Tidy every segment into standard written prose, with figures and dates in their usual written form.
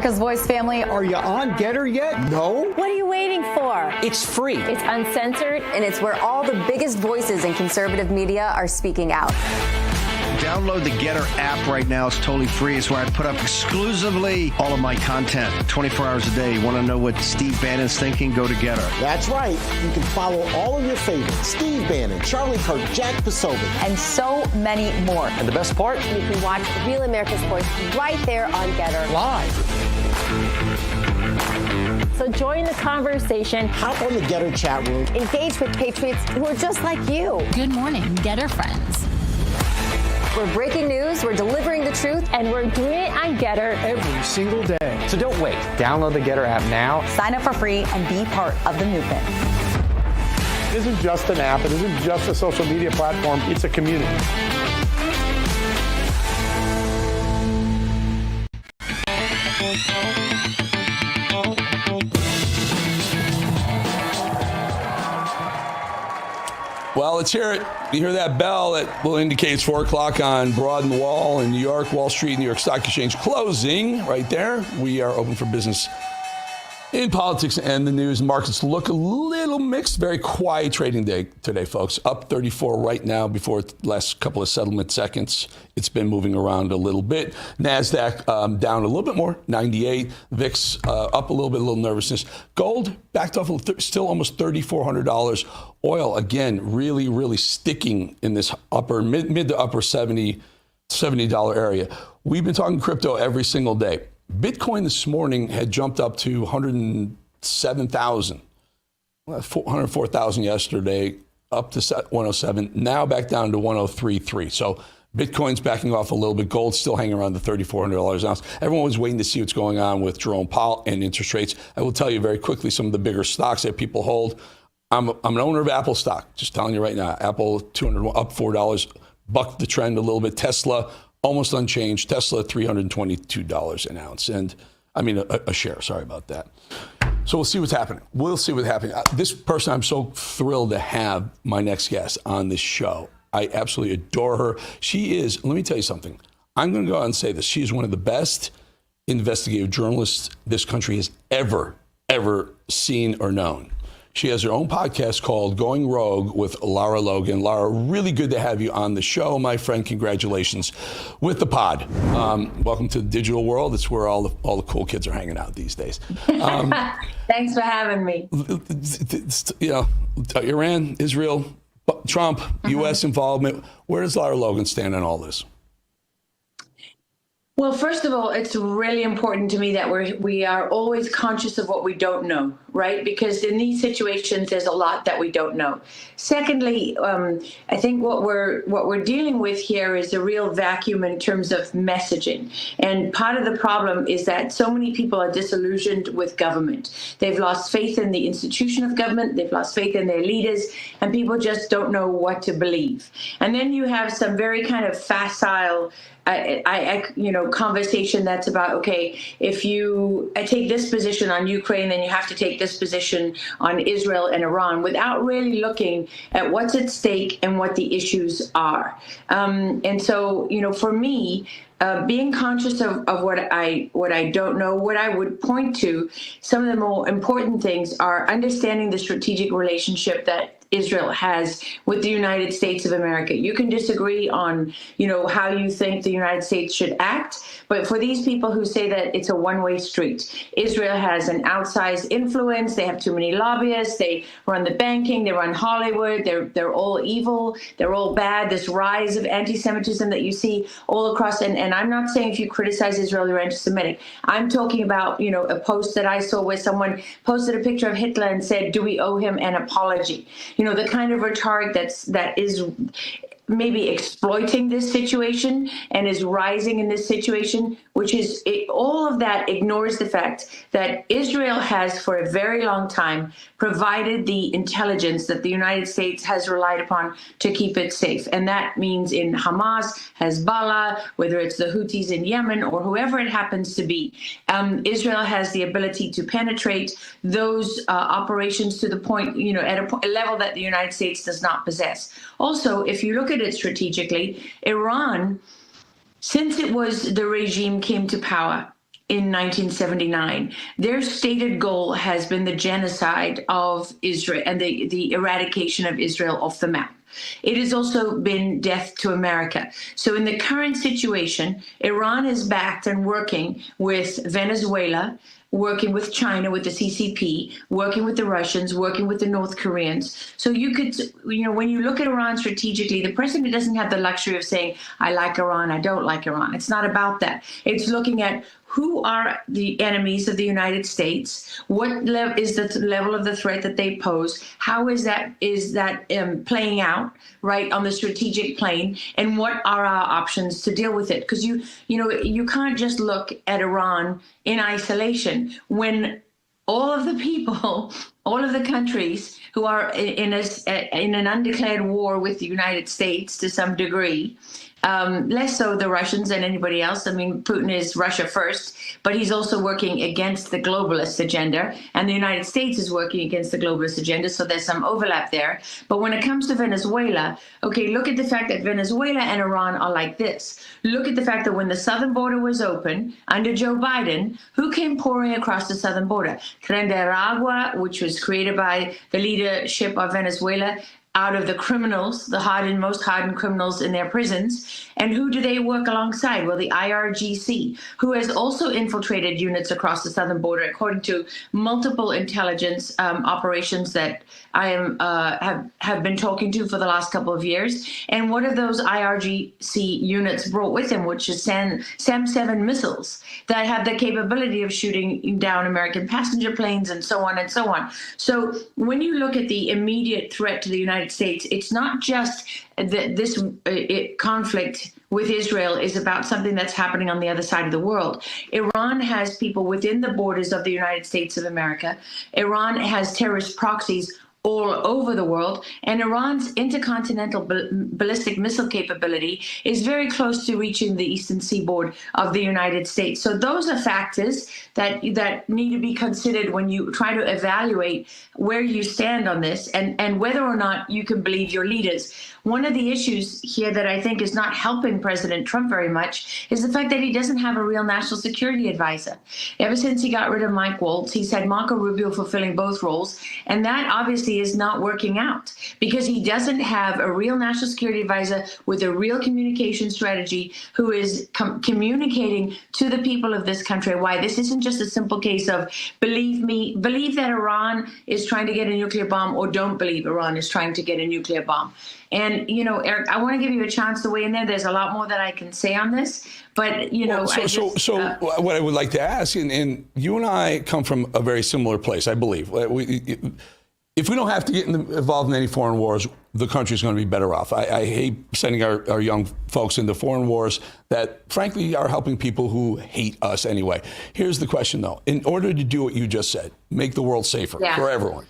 America's Voice family. Are you on Getter yet? No? What are you waiting for? It's free. It's uncensored. And it's where all the biggest voices in conservative media are speaking out. Download the Getter app right now. It's totally free. It's where I put up exclusively all of my content 24 hours a day. You want to know what Steve Bannon's thinking? Go to Getter. That's right. You can follow all of your favorites. Steve Bannon, Charlie Kirk, Jack Posobiec. And so many more. And the best part? You can watch Real America's Voice right there on Getter. Live. So join the conversation. Hop on the Getter chat room. Engage with patriots who are just like you. Good morning, Getter friends. We're breaking news, we're delivering the truth, And we're doing it on Getter Every single day. So don't wait. Download the Getter app now. Sign up for free and be part of the movement. It isn't just an app. It isn't just a social media platform. It's a community. Well, let's hear it. You hear that bell that will indicate it's 4 o'clock on Broad and Wall in New York, Wall Street, New York Stock Exchange closing right there. We are open for business in politics and the news. Markets look a little mixed. Very quiet trading day today, folks. Up 34 right now before the last couple of settlement seconds. It's been moving around a little bit. NASDAQ down a little bit more, 98. VIX up a little bit, a little nervousness. Gold backed off, still almost $3,400. Oil, again, really, really sticking in this mid to upper $70 area. We've been talking crypto every single day. Bitcoin this morning had jumped up to 107,000, 104,000 yesterday, up to 107, now back down to 103.3. So Bitcoin's backing off a little bit. Gold's still hanging around the $3,400 an ounce. Everyone was waiting to see what's going on with Jerome Powell and interest rates. I will tell you very quickly some of the bigger stocks that people hold. I'm an owner of Apple stock, just telling you right now. Apple, $200, up $4, bucked the trend a little bit. Tesla, almost unchanged. Tesla, $322 an ounce. And I mean, a share. Sorry about that. So we'll see what's happening. We'll see what's happening. This person, I'm so thrilled to have my next guest on this show. I absolutely adore her. She is, let me tell you something. I'm going to go out and say this. She is one of the best investigative journalists this country has ever seen or known. She has her own podcast called Going Rogue with Lara Logan. Lara, really good to have you on the show, my friend. Congratulations with the pod. Welcome to the digital world. It's where all the cool kids are hanging out these days. Thanks for having me. You know, Iran, Israel, Trump, U.S. involvement. Where does Lara Logan stand on all this? Well, first of all, it's really important to me that we are always conscious of what we don't know, right? Because in these situations, there's a lot that we don't know. Secondly, I think what we're dealing with here is a real vacuum in terms of messaging. And part of the problem is that so many people are disillusioned with government. They've lost faith in the institution of government. They've lost faith in their leaders, and people just don't know what to believe. And then you have some very kind of facile conversation that's about, okay, if you take this position on Ukraine, then you have to take this position on Israel and Iran without really looking at what's at stake and what the issues are. And so, for me, being conscious of what I don't know, what I would point to, some of the more important things are understanding the strategic relationship that Israel has with the United States of America. You can disagree on, how you think the United States should act, but for these people who say that it's a one-way street, Israel has an outsized influence. They have too many lobbyists. They run the banking. They run Hollywood. They're all evil. They're all bad. This rise of anti-Semitism that you see all across, and I'm not saying if you criticize Israel, you're anti-Semitic. I'm talking about, a post that I saw where someone posted a picture of Hitler and said, do we owe him an apology? The kind of rhetoric that is maybe exploiting this situation and is rising in this situation, which is all of that ignores the fact that Israel has for a very long time provided the intelligence that the United States has relied upon to keep it safe. And that means in Hamas, Hezbollah, whether it's the Houthis in Yemen or whoever it happens to be, Israel has the ability to penetrate those operations to the point, at a level that the United States does not possess. Also, if you look at it strategically, Iran, since the regime came to power, in 1979. Their stated goal has been the genocide of Israel and the eradication of Israel off the map. It has also been death to America. So in the current situation, Iran is backed and working with Venezuela, working with China, with the CCP, working with the Russians, working with the North Koreans. So you could, when you look at Iran strategically, the president doesn't have the luxury of saying, I like Iran, I don't like Iran. It's not about that. It's looking at who are the enemies of the United States, what is the level of the threat that they pose, how is that playing out, right, on the strategic plane, and what are our options to deal with it? Because you can't just look at Iran in isolation when all of the people, all of the countries who are in an undeclared war with the United States to some degree, less so the Russians than anybody else. I mean, Putin is Russia first, but he's also working against the globalist agenda, and the United States is working against the globalist agenda, so there's some overlap there. But when it comes to Venezuela, okay, look at the fact that Venezuela and Iran are like this. Look at the fact that when the southern border was open under Joe Biden, who came pouring across the southern border? Tren de Aragua, which was created by the leadership of Venezuela, out of the criminals, the most hardened criminals in their prisons. And who do they work alongside? Well, the IRGC, who has also infiltrated units across the southern border, according to multiple intelligence operations that I have been talking to for the last couple of years. And what have those IRGC units brought with them, which is SAM-7 missiles that have the capability of shooting down American passenger planes and so on and so on. So when you look at the immediate threat to the United States, it's not just that this conflict with Israel is about something that's happening on the other side of the world. Iran has people within the borders of the United States of America. Iran has terrorist proxies all over the world, and Iran's intercontinental ballistic missile capability is very close to reaching the eastern seaboard of the United States. So those are factors that need to be considered when you try to evaluate where you stand on this and whether or not you can believe your leaders. One of the issues here that I think is not helping President Trump very much is the fact that he doesn't have a real national security advisor. Ever since he got rid of Mike Waltz, he's had Marco Rubio fulfilling both roles, and that obviously is not working out because he doesn't have a real national security advisor with a real communication strategy who is communicating to the people of this country why this isn't just a simple case of believe that Iran is trying to get a nuclear bomb, or don't believe Iran is trying to get a nuclear bomb. And, Eric, I want to give you a chance to weigh in there. There's a lot more that I can say on this, but, what I would like to ask, and you and I come from a very similar place, I believe. If we don't have to get involved in any foreign wars, the country's going to be better off. I hate sending our young folks into foreign wars that, frankly, are helping people who hate us anyway. Here's the question, though. In order to do what you just said, make the world safer for everyone,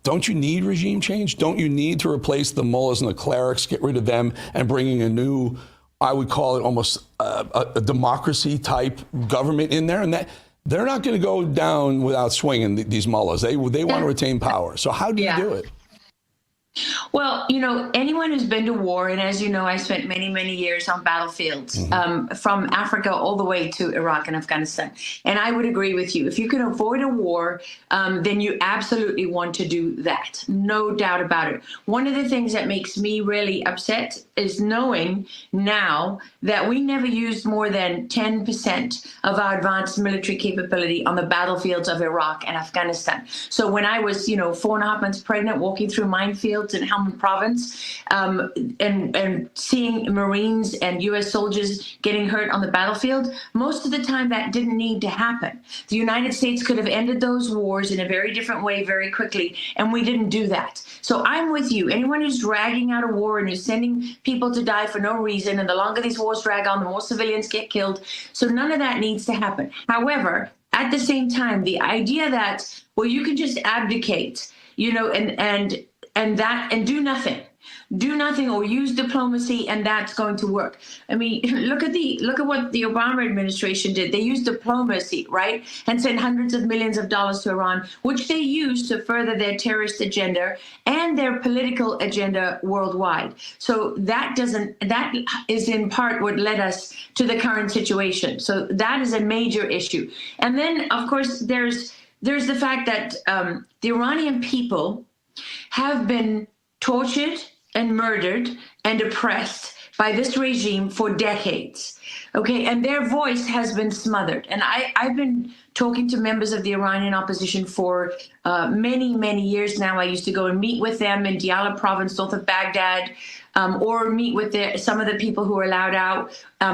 don't you need regime change? Don't you need to replace the mullahs and the clerics, get rid of them, and bringing a new, I would call it almost a democracy-type government in there? And that they're not going to go down without swinging, these mullahs. They want to retain power. So how do you do it? Well, anyone who's been to war, and as you know, I spent many, many years on battlefields from Africa all the way to Iraq and Afghanistan. And I would agree with you. If you can avoid a war, then you absolutely want to do that. No doubt about it. One of the things that makes me really upset is knowing now that we never used more than 10% of our advanced military capability on the battlefields of Iraq and Afghanistan. So when I was, 4.5 months pregnant, walking through minefields in Helmand Province, and seeing Marines and U.S. soldiers getting hurt on the battlefield, most of the time that didn't need to happen. The United States could have ended those wars in a very different way very quickly, and we didn't do that. So I'm with you. Anyone who's dragging out a war and who's sending people to die for no reason, and the longer these wars drag on, the more civilians get killed. So none of that needs to happen. However, at the same time, the idea that, well, you can just abdicate, and do nothing. do nothing or use diplomacy, and that's going to work. I mean, look at what the Obama administration did. They used diplomacy, right, and sent hundreds of millions of dollars to Iran, which they used to further their terrorist agenda and their political agenda worldwide. So that is in part what led us to the current situation. So that is a major issue. And then, of course, there's the fact that the Iranian people have been tortured and murdered and oppressed by this regime for decades. Okay, and their voice has been smothered. And I've been talking to members of the Iranian opposition for many, many years now. I used to go and meet with them in Diyala province, north of Baghdad, or meet with some of the people who were allowed out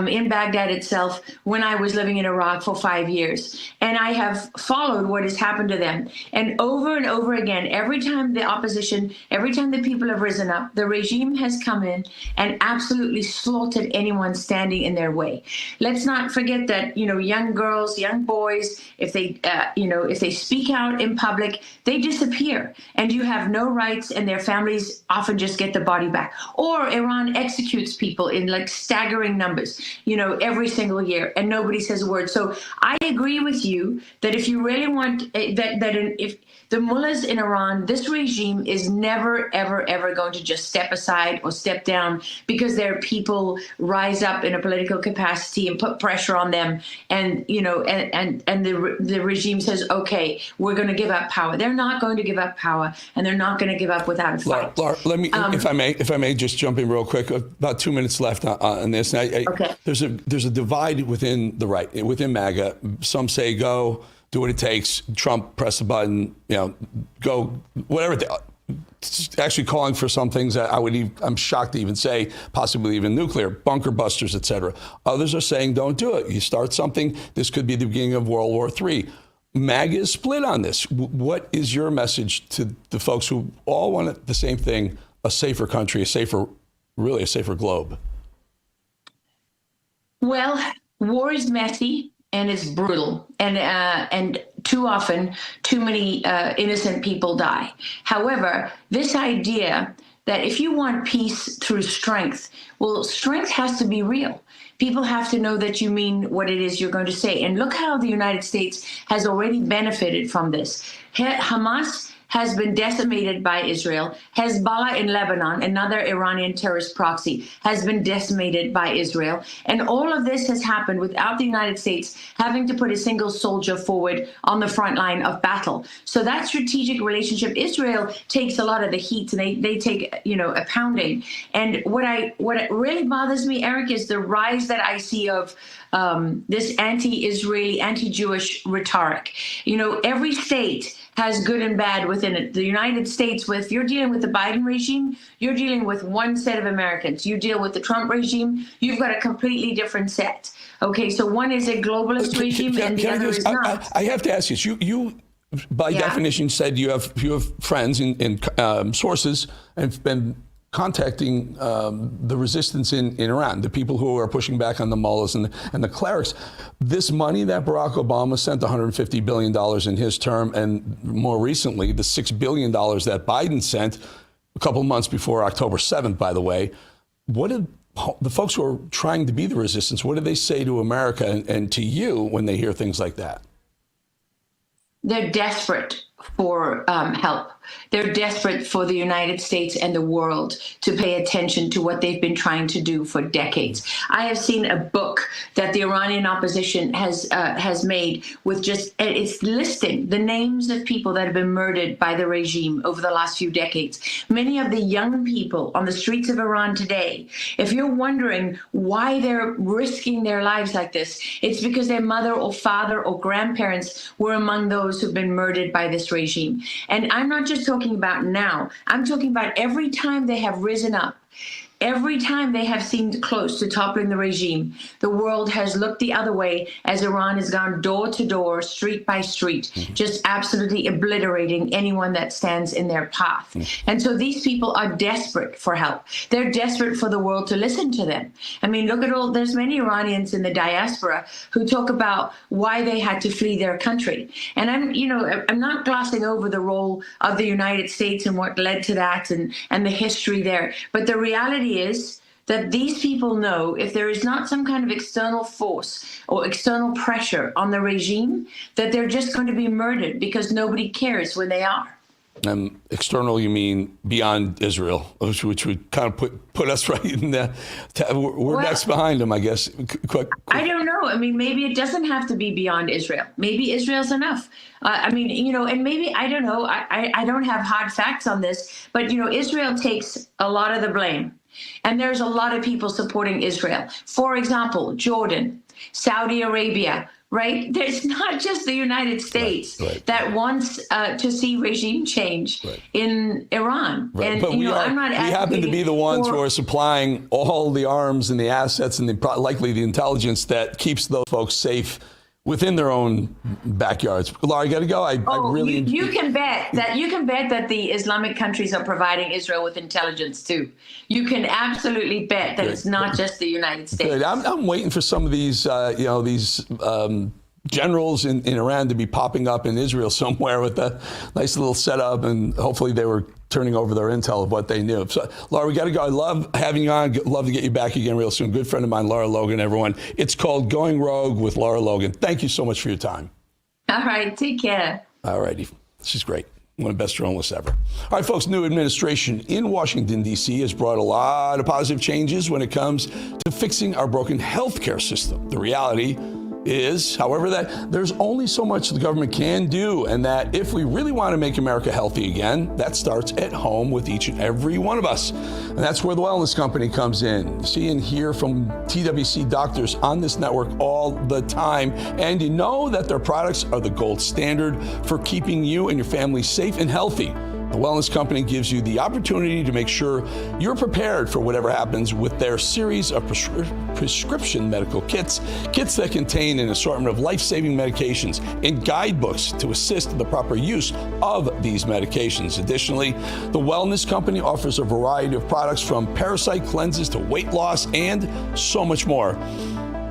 in Baghdad itself when I was living in Iraq for 5 years. And I have followed what has happened to them. And over again, every time the opposition, every time the people have risen up, the regime has come in and absolutely slaughtered anyone standing in their way. Let's not forget that, young girls, young boys, if they speak out in public, they disappear, and you have no rights, and their families often just get the body back. Or Iran executes people in like staggering numbers, every single year, and nobody says a word. So I agree with you that if you really want if the mullahs in Iran, this regime is never, ever, ever going to just step aside or step down because their people rise up in a political capacity and put pressure on them, and the regime says, okay, we're going to give up power. They're not going to give up power, and they're not going to give up without a fight. Laura, let me, if I may, just jump in real quick. About 2 minutes left on this. Okay. There's a divide within the right, within MAGA. Some say go. Do what it takes. Trump, press the button. Go. Whatever. Actually, calling for some things that I'm shocked to even say, possibly even nuclear, bunker busters, etc. Others are saying, don't do it. You start something. This could be the beginning of World War III. MAGA is split on this. What is your message to the folks who all want the same thing: a safer country, a safer globe? Well, war is messy. And it's brutal, and too often, too many innocent people die. However, this idea that if you want peace through strength, well, strength has to be real. People have to know that you mean what it is you're going to say. And look how the United States has already benefited from this. Hamas has been decimated by Israel. Hezbollah in Lebanon, another Iranian terrorist proxy, has been decimated by Israel. And all of this has happened without the United States having to put a single soldier forward on the front line of battle. So that strategic relationship, Israel takes a lot of the heat, and they take, a pounding. And what really bothers me, Eric, is the rise that I see of this anti-Israeli, anti-Jewish rhetoric. Every state has good and bad within it. The United States, if you're dealing with the Biden regime, you're dealing with one set of Americans. You deal with the Trump regime, you've got a completely different set. Okay, so one is a globalist regime and the other is not. I have to ask you, you by definition said you have friends and sources and have been contacting the resistance in Iran, the people who are pushing back on the mullahs and the clerics. This money that Barack Obama sent, $150 billion in his term, and more recently, the $6 billion that Biden sent a couple months before October 7th, by the way, what did the folks who are trying to be the resistance, what do they say to America and to you when they hear things like that? They're desperate for help. They're desperate for the United States and the world to pay attention to what they've been trying to do for decades. I have seen a book that the Iranian opposition has made with it's listing the names of people that have been murdered by the regime over the last few decades. Many of the young people on the streets of Iran today, if you're wondering why they're risking their lives like this, it's because their mother or father or grandparents were among those who've been murdered by this regime. And I'm not just talking about now. I'm talking about every time they have risen up. Every time they have seemed close to toppling the regime, the world has looked the other way as Iran has gone door to door, street by street, just absolutely obliterating anyone that stands in their path. And so these people are desperate for help. They're desperate for the world to listen to them. I mean, look at all, there's many Iranians in the diaspora who talk about why they had to flee their country. And I'm not glossing over the role of the United States and what led to that and the history there. But the reality is that these people know if there is not some kind of external force or external pressure on the regime, that they're just going to be murdered because nobody cares when they are. External, you mean beyond Israel, which would kind of put us right in the. We're next behind them, I guess. Quick. I don't know. I mean, maybe it doesn't have to be beyond Israel. Maybe Israel's enough. And maybe, I don't know. I don't have hard facts on this, but, Israel takes a lot of the blame. And there's a lot of people supporting Israel. For example, Jordan, Saudi Arabia, right? There's not just the United States that wants to see regime change in Iran. Right. And, but we happen to be the ones who are supplying all the arms and the assets and likely the intelligence that keeps those folks safe within their own backyards. Laura, I got to go. I really. You can bet that the Islamic countries are providing Israel with intelligence too. You can absolutely bet that it's not just the United States. Good. I'm waiting for some of these, generals in Iran to be popping up in Israel somewhere with a nice little setup, and hopefully they were turning over their intel of what they knew. So, Laura, we got to go. I love having you on. Love to get you back again real soon. Good friend of mine, Laura Logan, everyone. It's called Going Rogue with Laura Logan. Thank you so much for your time. All right. Take care. All righty. She's great. One of the best journalists ever. All right, folks, new administration in Washington, D.C. has brought a lot of positive changes when it comes to fixing our broken healthcare system. The reality is, however, that there's only so much the government can do, and that if we really want to make America healthy again, that starts at home with each and every one of us. And that's where the Wellness Company comes in. See and hear from TWC doctors on this network all the time, and you know that their products are the gold standard for keeping you and your family safe and healthy. The Wellness Company gives you the opportunity to make sure you're prepared for whatever happens with their series of prescription medical kits that contain an assortment of life-saving medications and guidebooks to assist in the proper use of these medications. Additionally, the Wellness Company offers a variety of products from parasite cleanses to weight loss and so much more.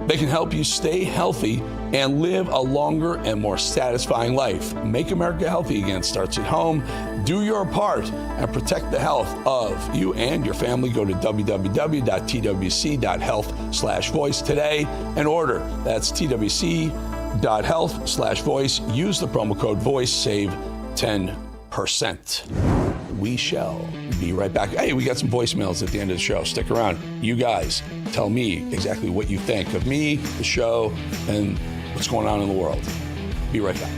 They can help you stay healthy and live a longer and more satisfying life. Make America healthy again starts at home. Do your part and protect the health of you and your family. Go to www.twc.health/voice today and order. That's twc.health/voice. Use the promo code VOICE. Save 10%. We shall be right back. Hey, we got some voicemails at the end of the show. Stick around. You guys tell me exactly what you think of me, the show, and what's going on in the world. Be right back.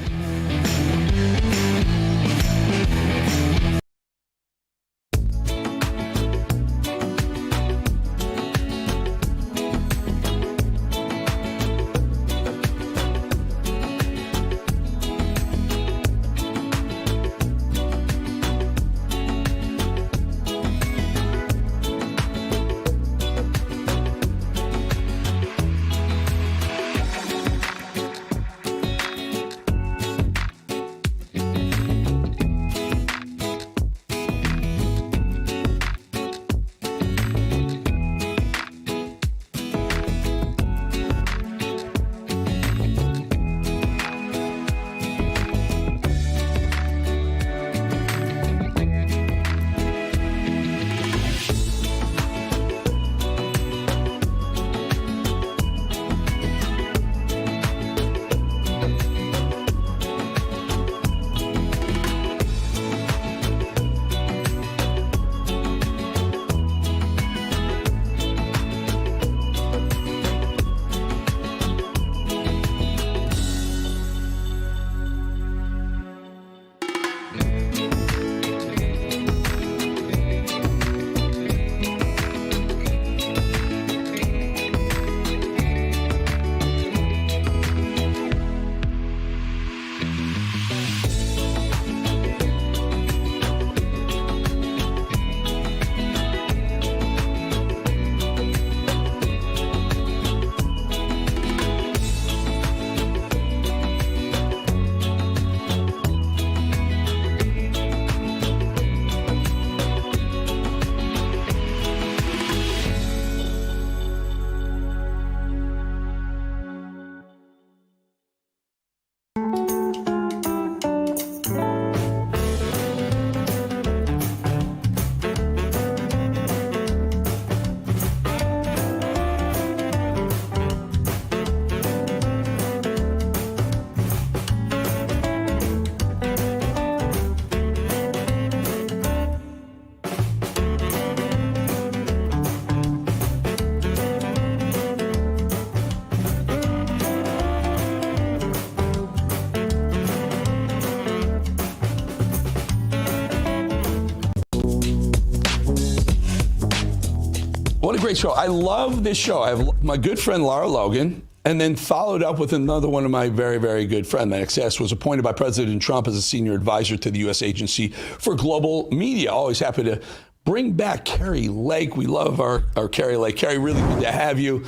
What a great show. I love this show. I have my good friend Lara Logan, and then followed up with another one of my very, very good friends. My ex was appointed by President Trump as a senior advisor to the U.S. Agency for Global Media. Always happy to bring back Carrie Lake. We love our Carrie Lake. Carrie, really good to have you.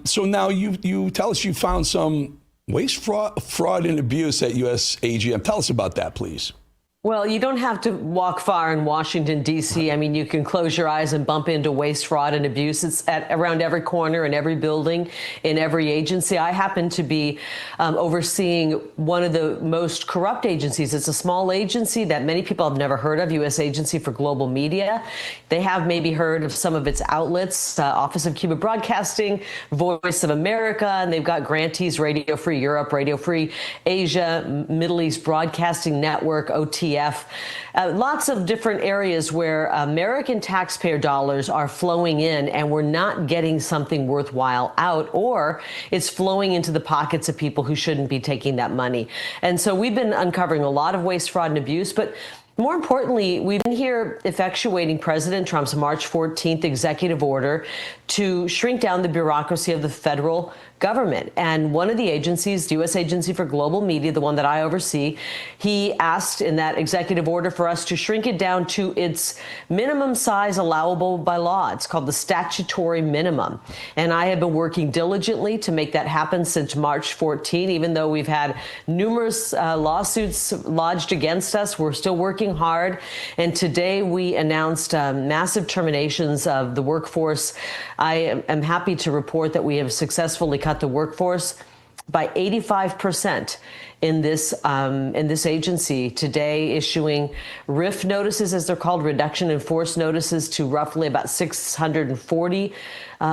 So now you tell us you found some waste, fraud, and abuse at U.S. AGM. Tell us about that, please. Well, you don't have to walk far in Washington, D.C. I mean, you can close your eyes and bump into waste, fraud, and abuse. It's around every corner, in every building, in every agency. I happen to be overseeing one of the most corrupt agencies. It's a small agency that many people have never heard of, U.S. Agency for Global Media. They have maybe heard of some of its outlets, Office of Cuba Broadcasting, Voice of America, and they've got grantees, Radio Free Europe, Radio Free Asia, Middle East Broadcasting Network, OTF. Lots of different areas where American taxpayer dollars are flowing in and we're not getting something worthwhile out, or it's flowing into the pockets of people who shouldn't be taking that money. And so we've been uncovering a lot of waste, fraud, and abuse, but more importantly, we've been here effectuating President Trump's March 14th executive order to shrink down the bureaucracy of the federal government. And one of the agencies, the U.S. Agency for Global Media, the one that I oversee, he asked in that executive order for us to shrink it down to its minimum size allowable by law. It's called the statutory minimum. And I have been working diligently to make that happen since March 14, even though we've had numerous lawsuits lodged against us. We're still working hard. And today we announced massive terminations of the workforce. I am happy to report that we have successfully cut the workforce by 85% in this agency today, issuing RIF notices, as they're called, reduction in force notices, to roughly about 640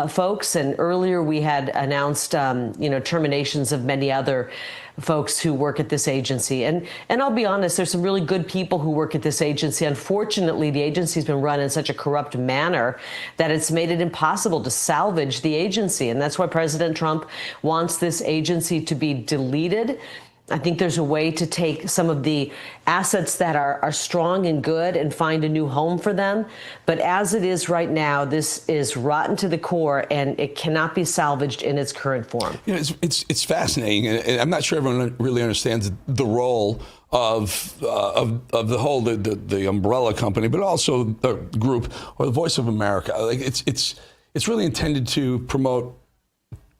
folks. And earlier we had announced, terminations of many other folks who work at this agency. And I'll be honest, there's some really good people who work at this agency. Unfortunately, the agency's been run in such a corrupt manner that it's made it impossible to salvage the agency. And that's why President Trump wants this agency to be deleted. I think there's a way to take some of the assets that are strong and good and find a new home for them. But as it is right now, this is rotten to the core, and it cannot be salvaged in its current form. It's fascinating, and I'm not sure everyone really understands the role of the whole the umbrella company, but also the group or the Voice of America. Like it's really intended to promote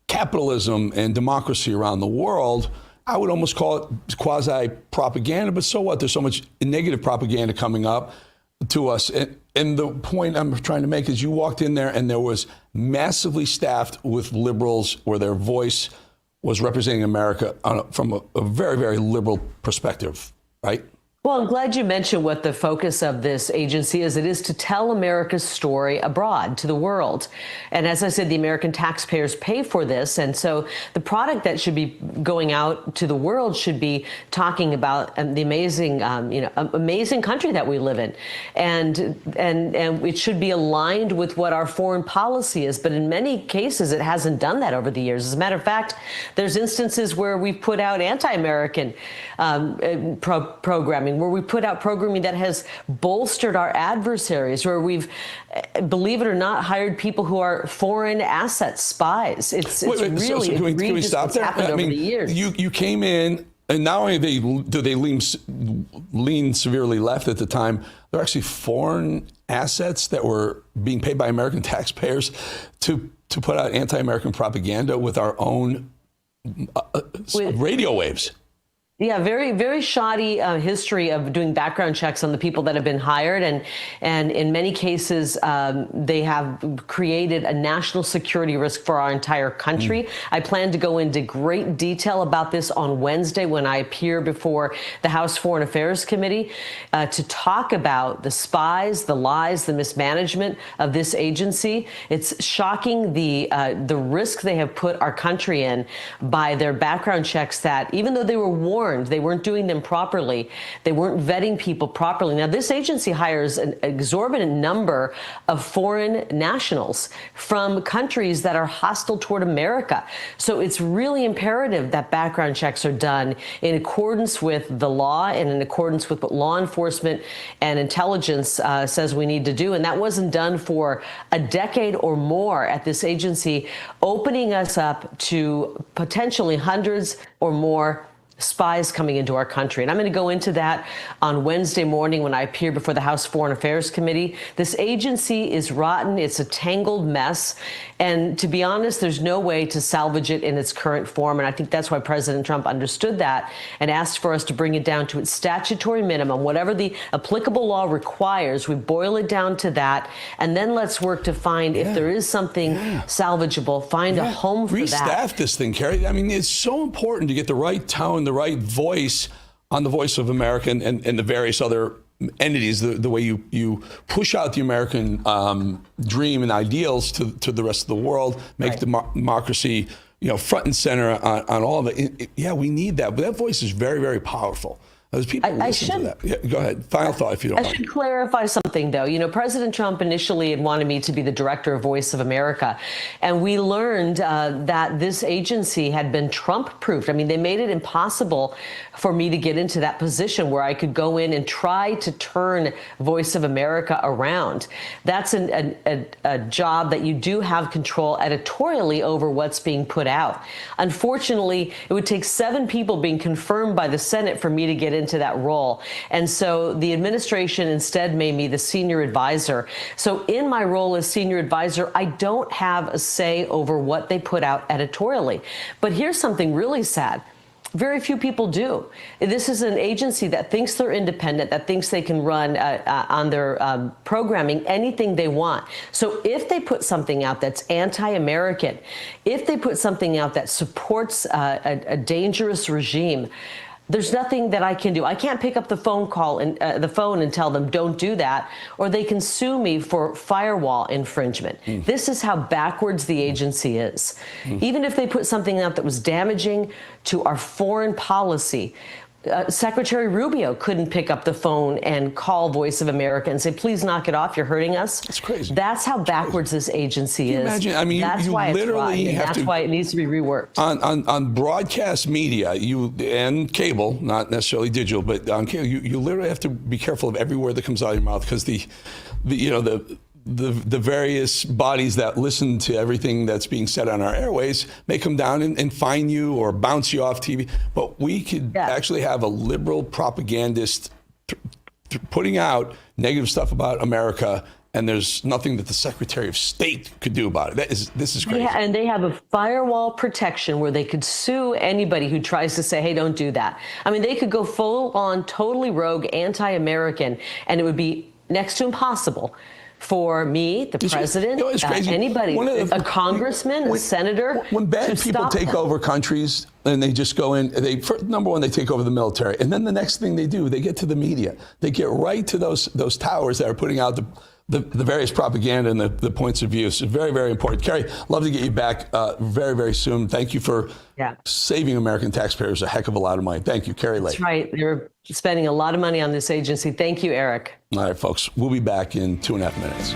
capitalism and democracy around the world. I would almost call it quasi-propaganda, but so what? There's so much negative propaganda coming up to us. And the point I'm trying to make is you walked in there and there was massively staffed with liberals where their voice was representing America from a very, very liberal perspective, right? Well, I'm glad you mentioned what the focus of this agency is. It is to tell America's story abroad to the world. And as I said, the American taxpayers pay for this. And so the product that should be going out to the world should be talking about the amazing, amazing country that we live in. And it should be aligned with what our foreign policy is. But in many cases, it hasn't done that over the years. As a matter of fact, there's instances where we've put out anti-American programming, where we put out programming that has bolstered our adversaries, where we've, believe it or not, hired people who are foreign asset spies. It's really egregious what's happened over the years. You came in, and not only do they lean severely left at the time, they're actually foreign assets that were being paid by American taxpayers to put out anti-American propaganda with our own radio waves. Yeah, very, very shoddy history of doing background checks on the people that have been hired. And in many cases, they have created a national security risk for our entire country. I plan to go into great detail about this on Wednesday when I appear before the House Foreign Affairs Committee to talk about the spies, the lies, the mismanagement of this agency. It's shocking the risk they have put our country in by their background checks that, even though they were warned warned. They weren't doing them properly. They weren't vetting people properly. Now, this agency hires an exorbitant number of foreign nationals from countries that are hostile toward America. So it's really imperative that background checks are done in accordance with the law and in accordance with what law enforcement and intelligence says we need to do. And that wasn't done for a decade or more at this agency, opening us up to potentially hundreds or more spies coming into our country. And I'm going to go into that on Wednesday morning when I appear before the House Foreign Affairs Committee. This agency is rotten. It's a tangled mess. And to be honest, there's no way to salvage it in its current form. And I think that's why President Trump understood that and asked for us to bring it down to its statutory minimum. Whatever the applicable law requires, we boil it down to that. And then let's work to find if there is something salvageable, find a home for that. Restaff this thing, Carrie. I mean, it's so important to get the right tone, the right voice on the Voice of America and the various other entities, the way you push out the American dream and ideals to the rest of the world, make democracy, front and center on all of it. Yeah, we need that. But that voice is very, very powerful. Those people listen to that. Yeah, go ahead. Final thought, if you don't mind. I should clarify something, though. President Trump initially had wanted me to be the director of Voice of America. And we learned that this agency had been Trump-proofed. I mean, they made it impossible for me to get into that position where I could go in and try to turn Voice of America around. That's a job that you do have control editorially over what's being put out. Unfortunately, it would take 7 people being confirmed by the Senate for me to get into that role. And so the administration instead made me the senior advisor. So in my role as senior advisor, I don't have a say over what they put out editorially. But here's something really sad. Very few people do. This is an agency that thinks they're independent, that thinks they can run on their programming anything they want. So if they put something out that's anti-American, if they put something out that supports a dangerous regime, there's nothing that I can do. I can't pick up the phone and tell them don't do that, or they can sue me for firewall infringement. This is how backwards the agency is. Even if they put something out that was damaging to our foreign policy, Secretary Rubio couldn't pick up the phone and call Voice of America and say, please knock it off, you're hurting us. That's crazy. That's how backwards this agency is. Imagine, I mean, that's you why literally it's rotten, have that's to, why it needs to be reworked. On broadcast media, and cable, not necessarily digital, but on cable, you literally have to be careful of every word that comes out of your mouth, because the various bodies that listen to everything that's being said on our airways may come down and fine you or bounce you off TV. But we could actually have a liberal propagandist putting out negative stuff about America, and there's nothing that the Secretary of State could do about it. This is crazy. Yeah, and they have a firewall protection where they could sue anybody who tries to say, hey, don't do that. I mean, they could go full on, totally rogue, anti-American, and it would be next to impossible for me, the president, anybody, a congressman, a senator. When bad people take over countries and they just go in, number one, they take over the military. And then the next thing they do, they get to the media. They get right to those towers that are putting out the various propaganda and the points of view. So very, very important. Carrie, love to get you back very, very soon. Thank you for saving American taxpayers a heck of a lot of money. Thank you, Carrie Lake. That's right. They're spending a lot of money on this agency. Thank you, Eric. All right, folks. We'll be back in 2.5 minutes.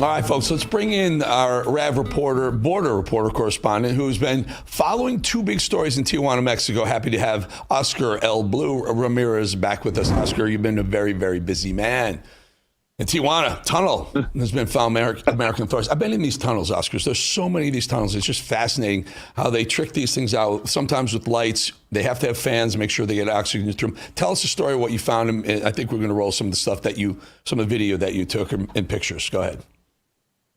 All right, folks, let's bring in our RAV reporter, border reporter correspondent, who's been following two big stories in Tijuana, Mexico. Happy to have Oscar El Blue Ramirez back with us. Oscar, you've been a very, very busy man. In Tijuana, tunnel has been found American authorities. I've been in these tunnels, Oscar. There's so many of these tunnels. It's just fascinating how they trick these things out, sometimes with lights. They have to have fans, make sure they get oxygen through them. Tell us the story of what you found. And I think we're going to roll some of the stuff some of the video that you took in pictures. Go ahead.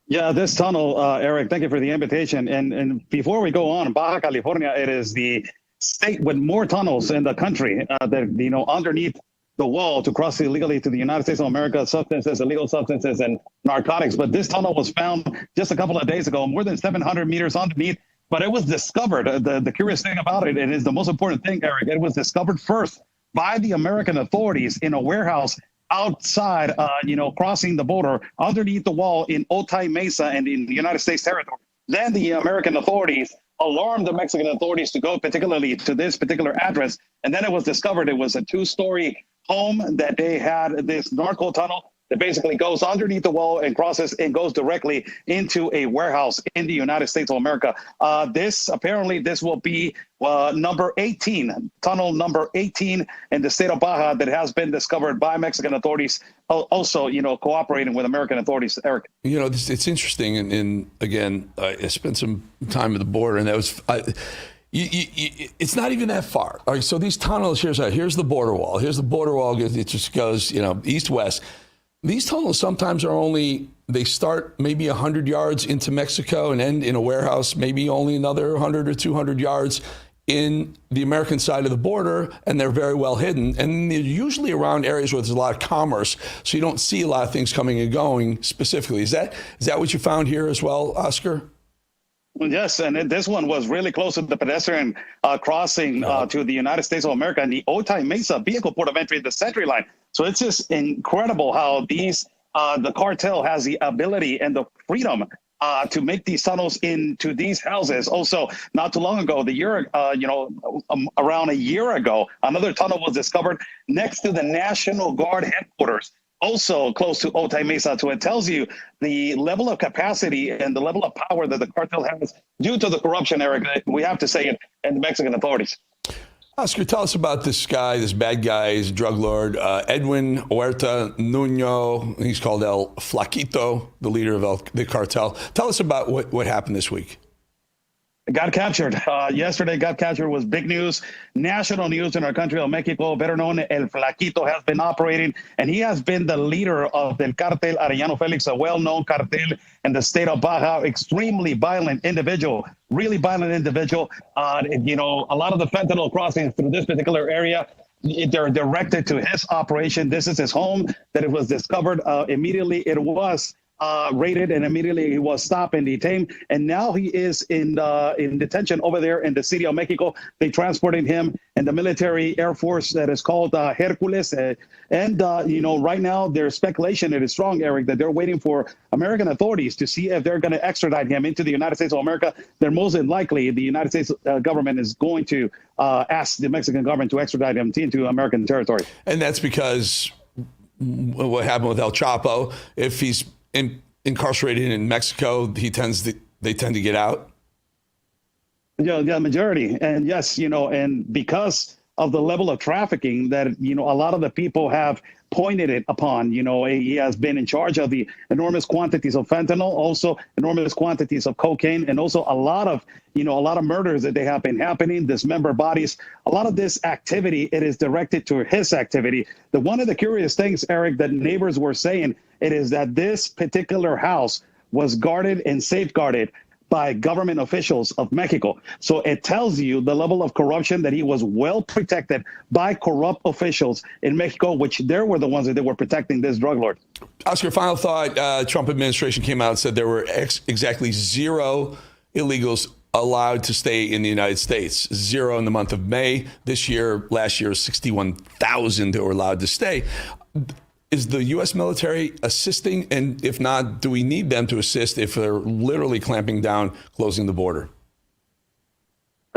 Yeah, this tunnel, Eric, thank you for the invitation. And before we go on, Baja California, it is the state with more tunnels in the country that, underneath the wall to cross illegally to the United States of America, substances, illegal substances, and narcotics. But this tunnel was found just a couple of days ago, more than 700 meters underneath. But it was discovered. The curious thing about it, and is the most important thing, Eric, it was discovered first by the American authorities in a warehouse outside, crossing the border underneath the wall in Otay Mesa and in the United States territory. Then the American authorities alarmed the Mexican authorities to go particularly to this particular address. And then it was discovered it was a two-story home that they had this narco tunnel that basically goes underneath the wall and crosses and goes directly into a warehouse in the United States of America. This will be number 18, tunnel number 18 in the state of Baja that has been discovered by Mexican authorities, also, cooperating with American authorities. Eric. It's interesting. And again, I spent some time at the border, and that was... it's not even that far. All right, so these tunnels, here's the border wall. Here's the border wall. It just goes, east-west. These tunnels sometimes they start maybe 100 yards into Mexico and end in a warehouse, maybe only another 100 or 200 yards in the American side of the border, and they're very well hidden. And they're usually around areas where there's a lot of commerce, so you don't see a lot of things coming and going specifically. Is that what you found here as well, Oscar? Yes, and this one was really close to the pedestrian crossing to the United States of America and the Otay Mesa vehicle port of entry, the Sentry line. So it's just incredible how the cartel has the ability and the freedom to make these tunnels into these houses. Also, not too long ago, around a year ago, another tunnel was discovered next to the National Guard headquarters, also close to Otay Mesa. So it tells you the level of capacity and the level of power that the cartel has due to the corruption, Eric, we have to say it, and the Mexican authorities. Oscar, tell us about this guy, this bad guy, he's a drug lord, Edwin Huerta Nuño. He's called El Flaquito, the leader of the cartel. Tell us about what happened this week. Got captured. Yesterday, got captured was big news, national news in our country of Mexico. Better known, El Flaquito has been operating, and he has been the leader of the cartel Arellano Felix, a well-known cartel in the state of Baja, extremely violent individual, really violent individual. A lot of the fentanyl crossings through this particular area, they're directed to his operation. This is his home that it was discovered. Immediately, it was raided, and immediately he was stopped and detained. And now he is in detention over there in the city of Mexico. They transported him in the military air force that is called Hercules. Right now there's speculation, it is strong, Eric, that they're waiting for American authorities to see if they're going to extradite him into the United States of America. They're most likely the United States government is going to ask the Mexican government to extradite him into American territory. And that's because what happened with El Chapo, if he's incarcerated in Mexico, they tend to get out. Yeah, majority. And yes, and because of the level of trafficking that, a lot of the people have pointed it upon, he has been in charge of the enormous quantities of fentanyl, also enormous quantities of cocaine, and also a lot of murders that they have been happening, dismembered bodies. A lot of this activity, it is directed to his activity. One of the curious things, Eric, that neighbors were saying, it is that this particular house was guarded and safeguarded by government officials of Mexico. So it tells you the level of corruption, that he was well protected by corrupt officials in Mexico, which they were the ones that they were protecting this drug lord. Oscar, final thought. Trump administration came out and said there were exactly 0 illegals allowed to stay in the United States. 0 in the month of May. This year, last year, 61,000 that were allowed to stay. Is the U.S. military assisting? And if not, do we need them to assist if they're literally clamping down, closing the border?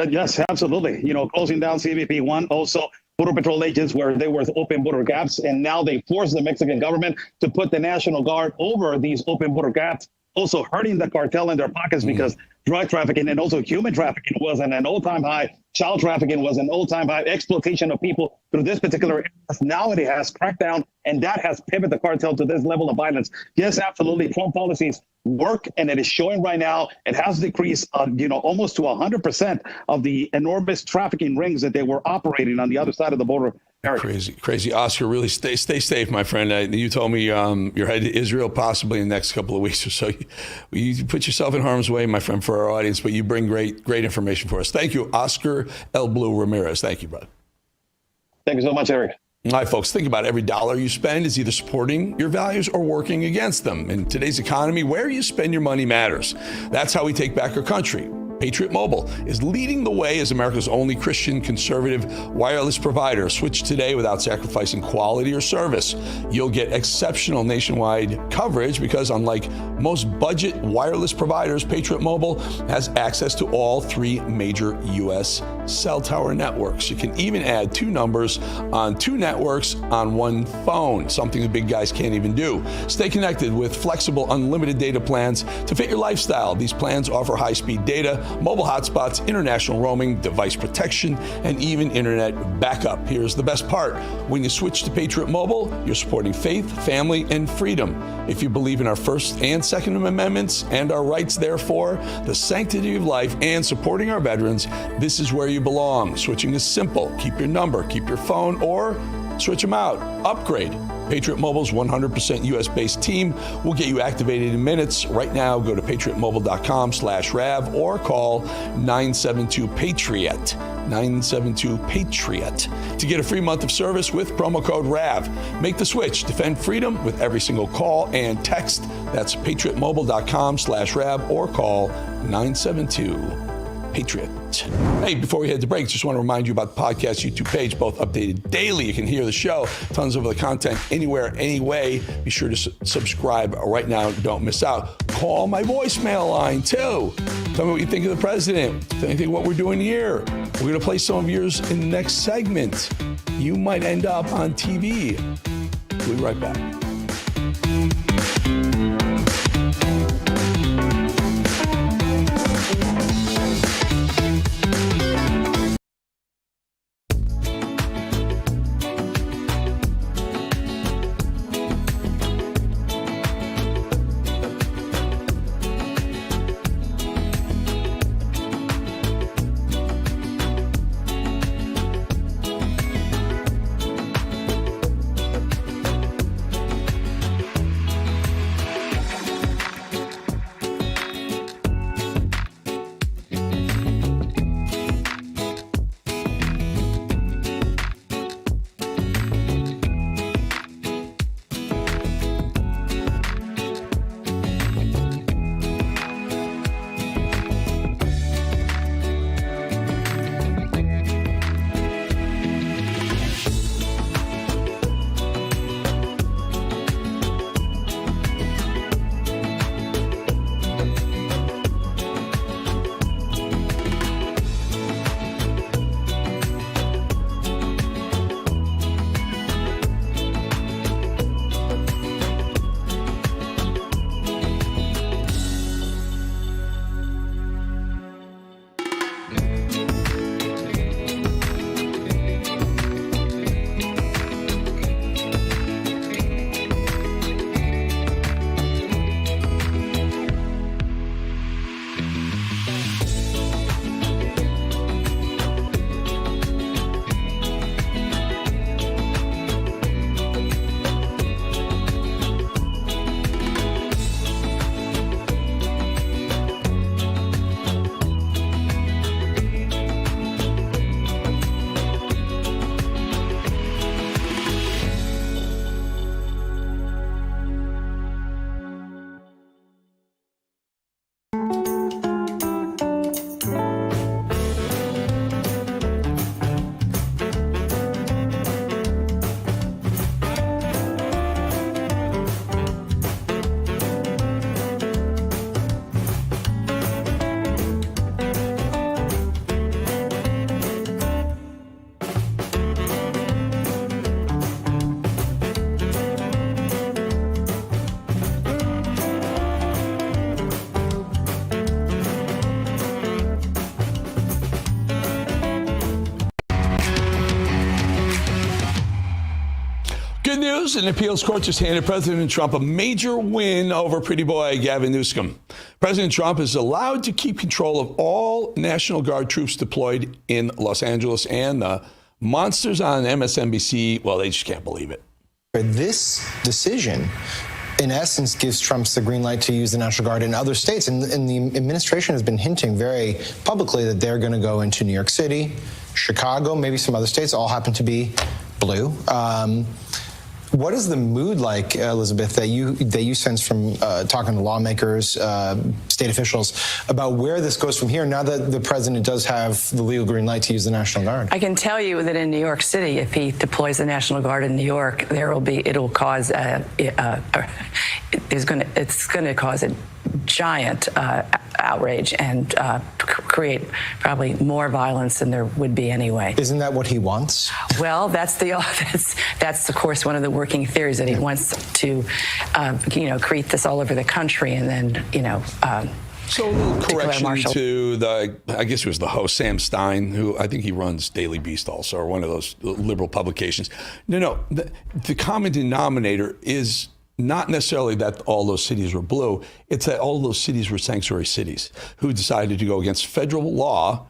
Yes, absolutely. Closing down CBP 1, also Border Patrol agents where there were open border gaps, and now they forced the Mexican government to put the National Guard over these open border gaps, also hurting the cartel in their pockets because drug trafficking and also human trafficking was at an all-time high. Child trafficking was an all-time high. Exploitation of people through this particular area. Now it has cracked down, and that has pivoted the cartel to this level of violence. Yes, absolutely. Trump policies work, and it is showing right now. It has decreased, almost to 100% of the enormous trafficking rings that they were operating on the other side of the border. Eric. Crazy. Oscar, really stay safe, my friend. You told me you're headed to Israel possibly in the next couple of weeks or so. You put yourself in harm's way, my friend, for our audience, but you bring great information for us. Thank you, Oscar El Blue Ramirez. Thank you, brother. Thank you so much, Eric. All right, folks, think about it. Every dollar you spend is either supporting your values or working against them. In today's economy, where you spend your money matters. That's how we take back our country. Patriot Mobile is leading the way as America's only Christian conservative wireless provider. Switch today without sacrificing quality or service. You'll get exceptional nationwide coverage because unlike most budget wireless providers, Patriot Mobile has access to all 3 major U.S. cell tower networks. You can even add 2 numbers on 2 networks on 1 phone, something the big guys can't even do. Stay connected with flexible, unlimited data plans to fit your lifestyle. These plans offer high-speed data, mobile hotspots, international roaming, device protection, and even internet backup. Here's the best part. When you switch to Patriot Mobile, you're supporting faith, family, and freedom. If you believe in our First and Second Amendments and our rights, therefore, the sanctity of life, and supporting our veterans, this is where you belong. Switching is simple. Keep your number, keep your phone, or switch them out. Upgrade. Patriot Mobile's 100% U.S.-based team will get you activated in minutes. Right now, go to patriotmobile.com/RAV or call 972-PATRIOT. 972-PATRIOT to get a free month of service with promo code RAV. Make the switch. Defend freedom with every single call and text. That's patriotmobile.com/RAV or call 972-PATRIOT. Hey, before we head to break, just want to remind you about the podcast YouTube page, both updated daily. You can hear the show, tons of other content anywhere, anyway. Be sure to subscribe right now. Don't miss out. Call my voicemail line, too. Tell me what you think of the president. Tell me what you think of what we're doing here. We're going to play some of yours in the next segment. You might end up on TV. We'll be right back. good news. An appeals court just handed President Trump a major win over pretty boy Gavin Newsom. President Trump is allowed to keep control of all National Guard troops deployed in Los Angeles, and the monsters on MSNBC, well, they just can't believe it. This decision, in essence, gives Trump the green light to use the National Guard in other states. And the administration has been hinting very publicly that they're going to go into New York City, Chicago, maybe some other states, all happen to be blue. What is the mood like, Elizabeth, that you sense from talking to lawmakers, state officials, about where this goes from here now that the president does have the legal green light to use the National Guard? I can tell you that in New York City, if he deploys the National Guard in New York, it'll cause it's going to cause a giant outrage and create probably more violence than there would be anyway. Isn't that what he wants? Well, that's of course one of the working theories, that he wants to create this all over the country, and then So a little correction to I guess it was the host, Sam Stein, who I think he runs Daily Beast also, or one of those liberal publications. No, the common denominator is not necessarily that all those cities were blue. It's that all those cities were sanctuary cities who decided to go against federal law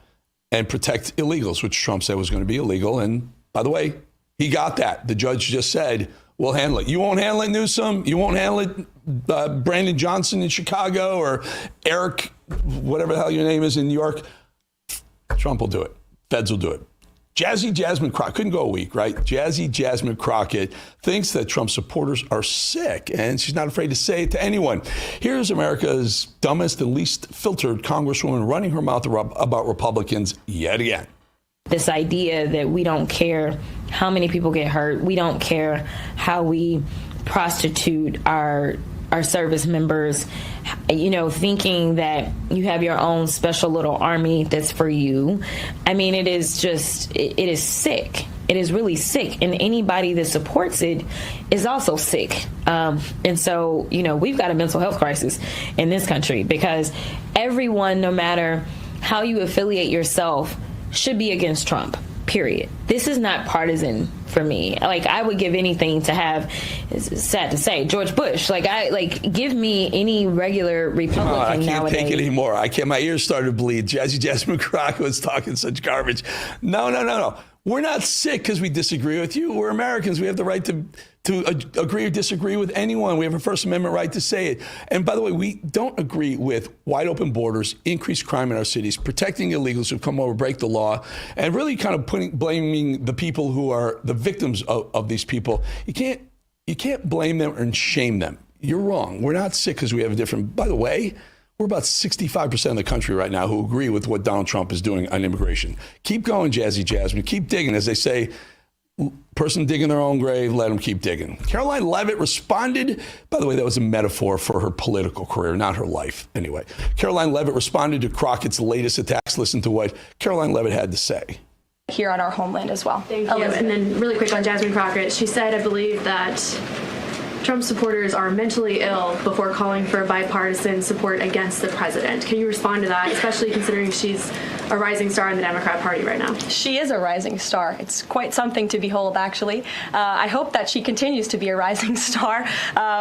and protect illegals, which Trump said was going to be illegal. And by the way, he got that. The judge just said, we'll handle it. You won't handle it, Newsom. You won't handle it, Brandon Johnson in Chicago, or Eric, whatever the hell your name is, in New York. Trump will do it. Feds will do it. Jazzy Jasmine Crockett, couldn't go a week, right? Jazzy Jasmine Crockett thinks that Trump supporters are sick, and she's not afraid to say it to anyone. Here's America's dumbest and least filtered Congresswoman running her mouth about Republicans yet again. This idea that we don't care how many people get hurt, we don't care how we prostitute our service members, thinking that you have your own special little army that's for you. I mean, it is sick. It is really sick. And anybody that supports it is also sick. And so, we've got a mental health crisis in this country, because everyone, no matter how you affiliate yourself, should be against Trump. Period. This is not partisan for me. I would give anything to have, it's sad to say, George Bush. Give me any regular Republican nowadays. I can't take it anymore. My ears started to bleed. Jazzy Jasmine Crockett was talking such garbage. No. We're not sick because we disagree with you. We're Americans. We have the right to agree or disagree with anyone. We have a First Amendment right to say it. And by the way, we don't agree with wide open borders, increased crime in our cities, protecting illegals who come over, break the law, and really kind of blaming the people who are the victims of these people. You can't blame them and shame them. You're wrong. We're not sick because we have a different. By the way, we're about 65% of the country right now who agree with what Donald Trump is doing on immigration. Keep going, Jazzy Jasmine. Keep digging. As they say, person digging their own grave, let them keep digging. Caroline Leavitt responded. By the way, that was a metaphor for her political career, not her life. Anyway, Caroline Leavitt responded to Crockett's latest attacks. Listen to what Caroline Leavitt had to say. Here on our homeland as well. Thank you. And then really quick on Jasmine Crockett, she said, I believe, that Trump supporters are mentally ill before calling for bipartisan support against the president. Can you respond to that, especially considering she's a rising star in the Democrat Party right now? She is a rising star. It's quite something to behold, actually. I hope that she continues to be a rising star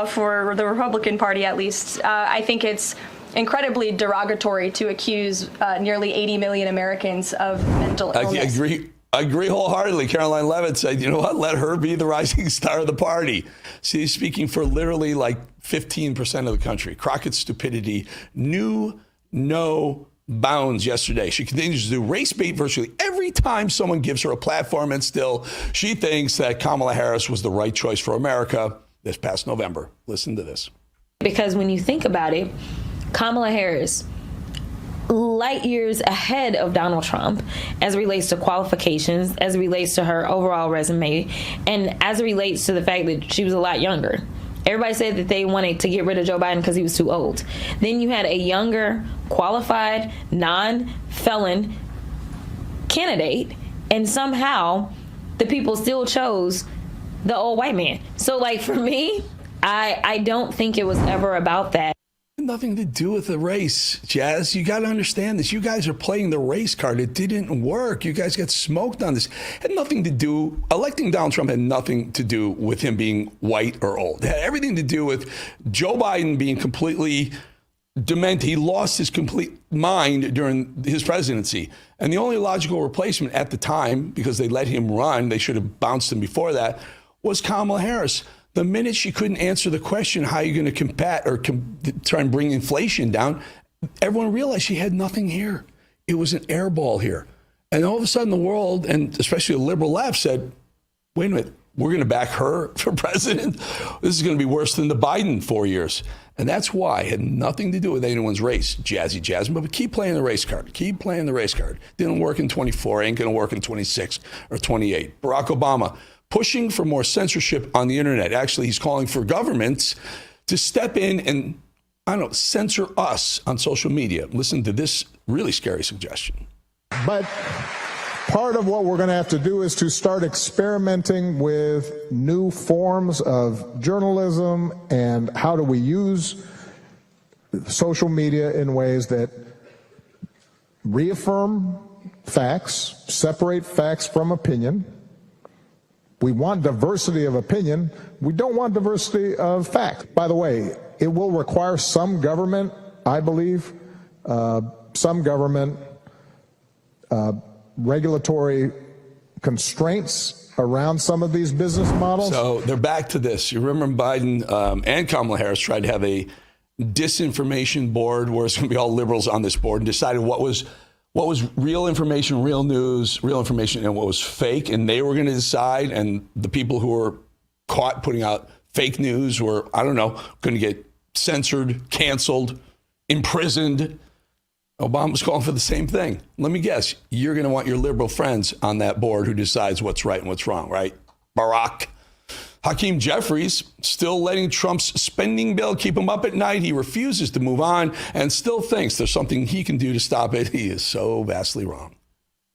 for the Republican Party, at least. I think it's incredibly derogatory to accuse nearly 80 million Americans of mental illness. I agree wholeheartedly. Caroline Leavitt said, you know what, let her be the rising star of the party. She's speaking for literally 15% of the country. Crockett's stupidity knew no bounds yesterday. She continues to do race bait virtually every time someone gives her a platform, and still she thinks that Kamala Harris was the right choice for America this past November. Listen to this. Because when you think about it, Kamala Harris, light years ahead of Donald Trump as it relates to qualifications, as it relates to her overall resume, and as it relates to the fact that she was a lot younger. Everybody said that they wanted to get rid of Joe Biden because he was too old. Then you had a younger, qualified, non-felon candidate, and somehow the people still chose the old white man. So for me, I don't think it was ever about that. Nothing to do with the race, Jazz. You got to understand this. You guys are playing the race card. It didn't work. You guys got smoked on this. Had nothing to do, electing Donald Trump had nothing to do with him being white or old. It had everything to do with Joe Biden being completely demented. He lost his complete mind during his presidency. And the only logical replacement at the time, because they let him run, they should have bounced him before that, was Kamala Harris. The minute she couldn't answer the question, how are you going to combat or try and bring inflation down, everyone realized she had nothing here. It was an airball here. And all of a sudden the world, and especially the liberal left, said, wait a minute, we're going to back her for president? This is going to be worse than the Biden 4 years. And that's why it had nothing to do with anyone's race, Jazzy Jasmine, but keep playing the race card. Keep playing the race card. Didn't work in 24, ain't going to work in 26 or 28. Barack Obama, pushing for more censorship on the internet. Actually, he's calling for governments to step in and, censor us on social media. Listen to this really scary suggestion. But part of what we're going to have to do is to start experimenting with new forms of journalism and how do we use social media in ways that reaffirm facts, separate facts from opinion. We want diversity of opinion. We don't want diversity of fact. By the way, it will require some government, I believe, regulatory constraints around some of these business models. So they're back to this. You remember Biden and Kamala Harris tried to have a disinformation board where it's going to be all liberals on this board and decided what was real information, real news, real information, and what was fake. And they were going to decide. And the people who were caught putting out fake news were, going to get censored, canceled, imprisoned. Obama's calling for the same thing. Let me guess, you're going to want your liberal friends on that board who decides what's right and what's wrong, right? Barack. Hakeem Jeffries still letting Trump's spending bill keep him up at night. He refuses to move on and still thinks there's something he can do to stop it. He is so vastly wrong.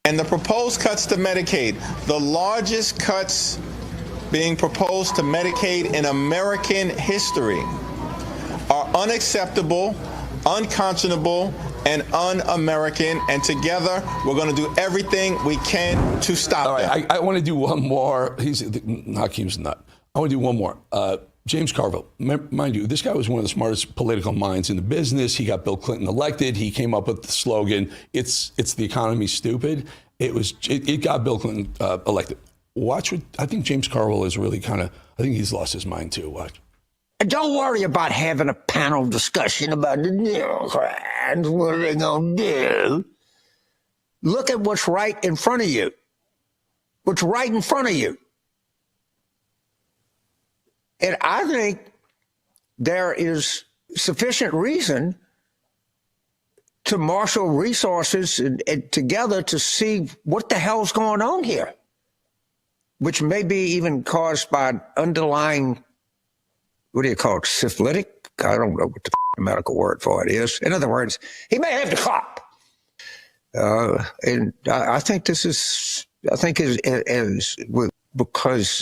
And the proposed cuts to Medicaid, the largest cuts being proposed to Medicaid in American history, are unacceptable, unconscionable, and un-American, and together we're going to do everything we can to stop them. I want to do one more. Hakeem's nut. I want to do one more. James Carville, mind you, this guy was one of the smartest political minds in the business. He got Bill Clinton elected. He came up with the slogan, "It's the economy, stupid." It got Bill Clinton elected. Watch what I think James Carville is really I think he's lost his mind too. Watch. And don't worry about having a panel discussion about the Democrats. What are they going to do? Look at what's right in front of you. What's right in front of you. And I think there is sufficient reason to marshal resources and together to see what the hell's going on here, which may be even caused by underlying, what do you call it, syphilitic? I don't know what the medical word for it is. In other words, he may have the clot. And I think this is, because,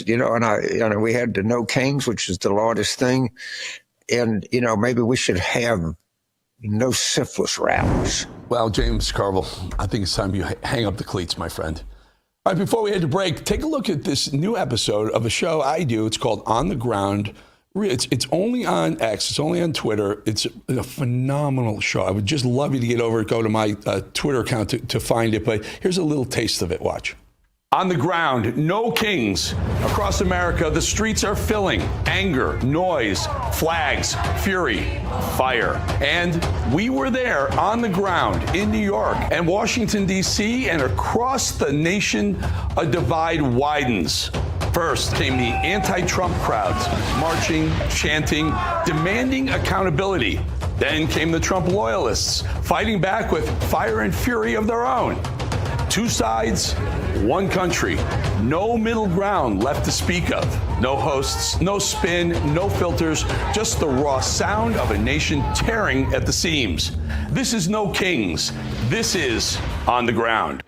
and we had the No Kings, which is the largest thing. And, maybe we should have no syphilis rallies. Well, James Carville, I think it's time you hang up the cleats, my friend. All right, before we head to break, take a look at this new episode of a show I do. It's called On the Ground. It's only on X. It's only on Twitter. It's a phenomenal show. I would just love you to go to my Twitter account to find it. But here's a little taste of it. Watch. On the ground, no kings. Across America, the streets are filling. Anger, noise, flags, fury, fire. And we were there on the ground in New York and Washington, D.C., and across the nation, a divide widens. First came the anti-Trump crowds, marching, chanting, demanding accountability. Then came the Trump loyalists, fighting back with fire and fury of their own. Two sides, one country. No middle ground left to speak of. No hosts, no spin, no filters, just the raw sound of a nation tearing at the seams. This is No Kings. This is On the Ground.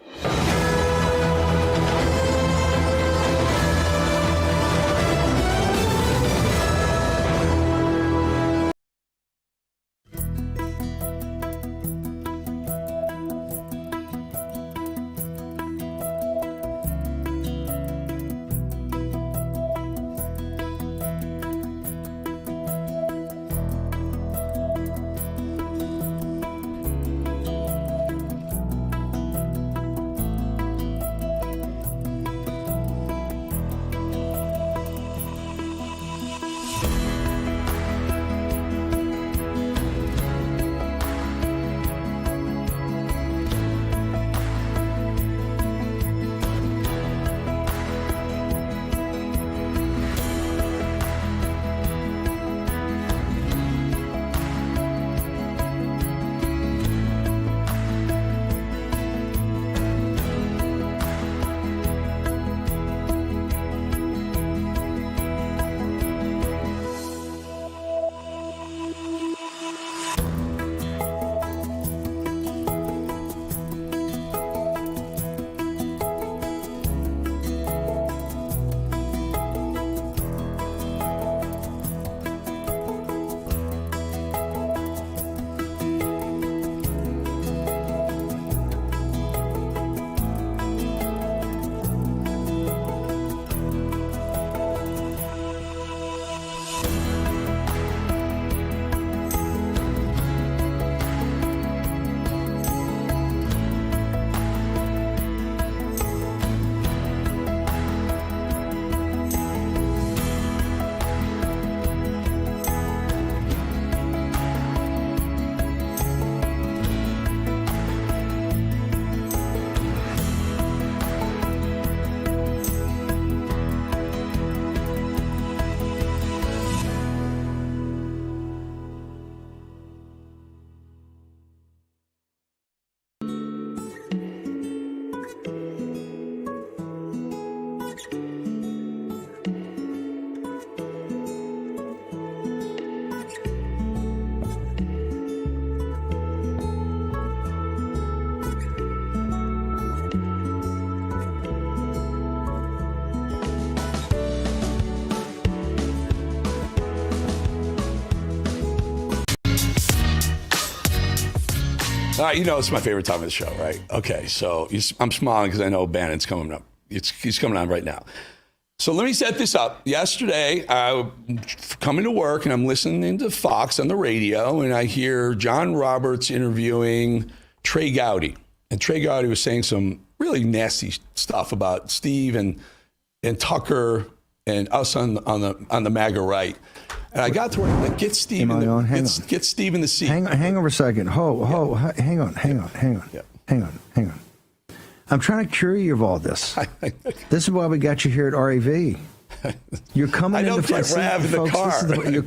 You know, it's my favorite time of the show, right? Okay, so I'm smiling because I know Bannon's coming up. He's coming on right now. So let me set this up. Yesterday, I'm coming to work and I'm listening to Fox on the radio, and I hear John Roberts interviewing Trey Gowdy. And Trey Gowdy was saying some really nasty stuff about Steve and Tucker and us on the MAGA right. And I got to where get Steve get Steve in the seat. Hang on for a second. Hang on. I'm trying to cure you of all this. This is why we got you here at RAV. You're coming I don't into get Rav in the car. You're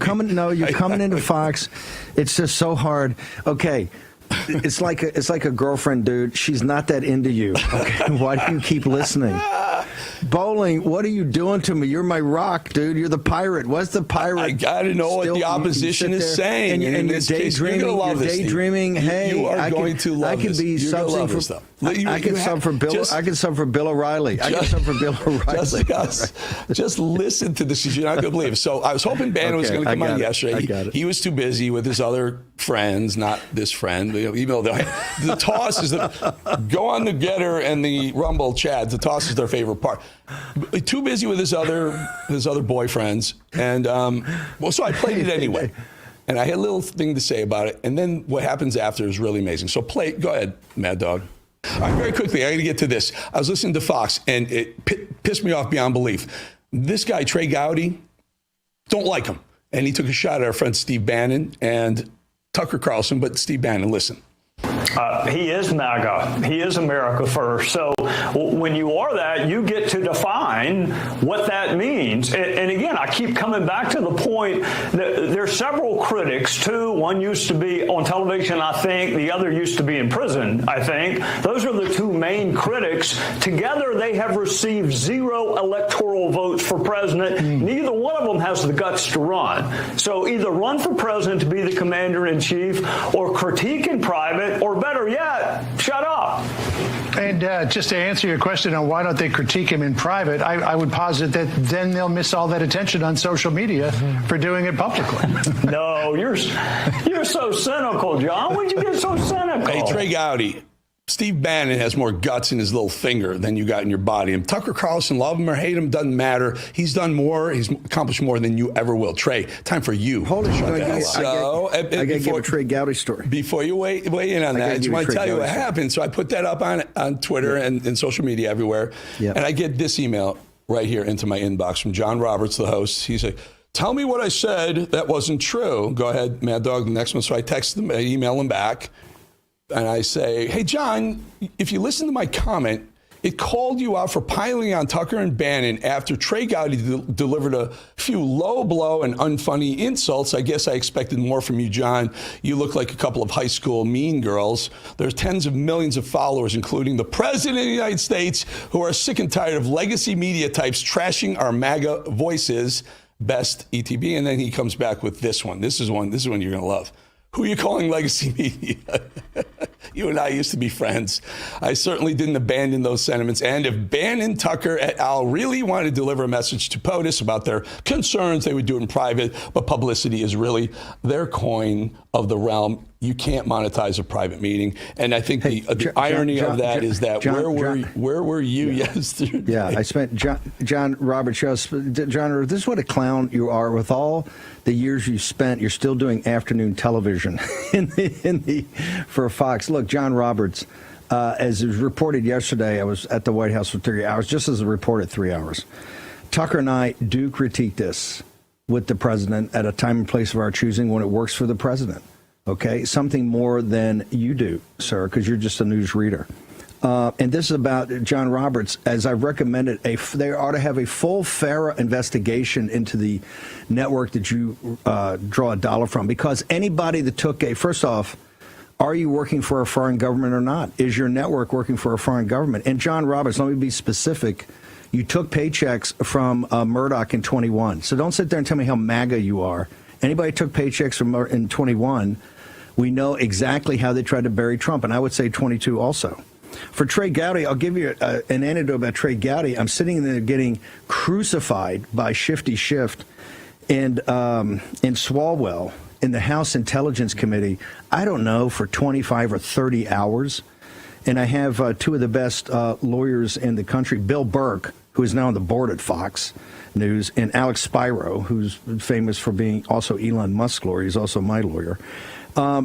coming into Fox. It's just so hard. Okay. It's like a girlfriend, dude. She's not that into you. Okay, why do you keep listening? Bolling, what are you doing to me? You're my rock, dude. You're the pirate. What's the pirate? I got to know what the opposition is saying. And you're daydreaming. You're gonna love this, daydreaming. Steve. Hey, you are going to love I can this. be something for. I can sub for Bill. I can sub for Bill O'Reilly. I can sub for Bill O'Reilly. Just listen to this. You're not going to believe it. So I was hoping Bannon was going to come on yesterday. He was too busy with his other friends, not this friend. Even though the toss is go on the Getter and the Rumble Chad. The toss is their favorite part. Too busy with his other boyfriends, and so I played it anyway. And I had a little thing to say about it. And then what happens after is really amazing. So go ahead, Mad Dog. All right, very quickly, I got to get to this. I was listening to Fox, and it pissed me off beyond belief. This guy, Trey Gowdy, don't like him. And he took a shot at our friend Steve Bannon and Tucker Carlson, but Steve Bannon, listen. He is MAGA. He is America first. So when you are that, you get to define what that means. And again, I keep coming back to the point that there's several critics, too. One used to be on television, I think. The other used to be in prison, I think. Those are the two main critics. Together, they have received 0 electoral votes for president. Neither one of them has the guts to run. So either run for president to be the commander-in-chief or critique in private, or better yet, shut up. And just to answer your question on why don't they critique him in private, I would posit that then they'll miss all that attention on social media for doing it publicly. No, you're so cynical, John. When'd you get so cynical? Hey, Trey Gowdy, Steve Bannon has more guts in his little finger than you got in your body. And Tucker Carlson, love him or hate him, doesn't matter. He's done more. He's accomplished more than you ever will. Trey, time for you. Hold it. I got to give a Trey Gowdy story. Before you weigh in on that, I just want to tell you what happened. So I put that up on Twitter and social media everywhere. Yep. And I get this email right here into my inbox from John Roberts, the host. He's like, tell me what I said that wasn't true. Go ahead, Mad Dog, the next one. So I text him, I email him back. And I say, hey, John, if you listen to my comment, it called you out for piling on Tucker and Bannon after Trey Gowdy delivered a few low blow and unfunny insults. I guess I expected more from you, John. You look like a couple of high school mean girls. There's tens of millions of followers, including the President of the United States, who are sick and tired of legacy media types trashing our MAGA voices. Best ETB. And then he comes back with this one. This is one you're going to love. Who are you calling legacy media? You and I used to be friends. I certainly didn't abandon those sentiments. And if Bannon, Tucker, et al. Really wanted to deliver a message to POTUS about their concerns, they would do it in private. But publicity is really their coin of the realm. You can't monetize a privite meeting. And I think the irony of that is that where were you yesterday? Yeah, I spent John Roberts. John, this is what a clown you are. With all the years you spent, you're still doing afternoon television for Fox. Look, John Roberts, as it was reported yesterday, I was at the White House for 3 hours, just as a reported 3 hours. Tucker and I do critique this with the president at a time and place of our choosing when it works for the president. Okay, something more than you do, sir, because you're just a news reader. And this is about John Roberts. As I've recommended, they ought to have a full, fair investigation into the network that you draw a dollar from. Because anybody that took first off, are you working for a foreign government or not? Is your network working for a foreign government? And John Roberts, let me be specific. You took paychecks from Murdoch in 21. So don't sit there and tell me how MAGA you are. Anybody took paychecks from in 21, we know exactly how they tried to bury Trump. And I would say 22 also. For Trey Gowdy, I'll give you an anecdote about Trey Gowdy. I'm sitting there getting crucified by Shifty Shift and in Swalwell. in the House Intelligence Committee, I don't know, for 25 or 30 hours. And I have two of the best lawyers in the country, Bill Burke, who is now on the board at Fox News, and Alex Spiro, who's famous for being also Elon Musk's lawyer. He's also my lawyer,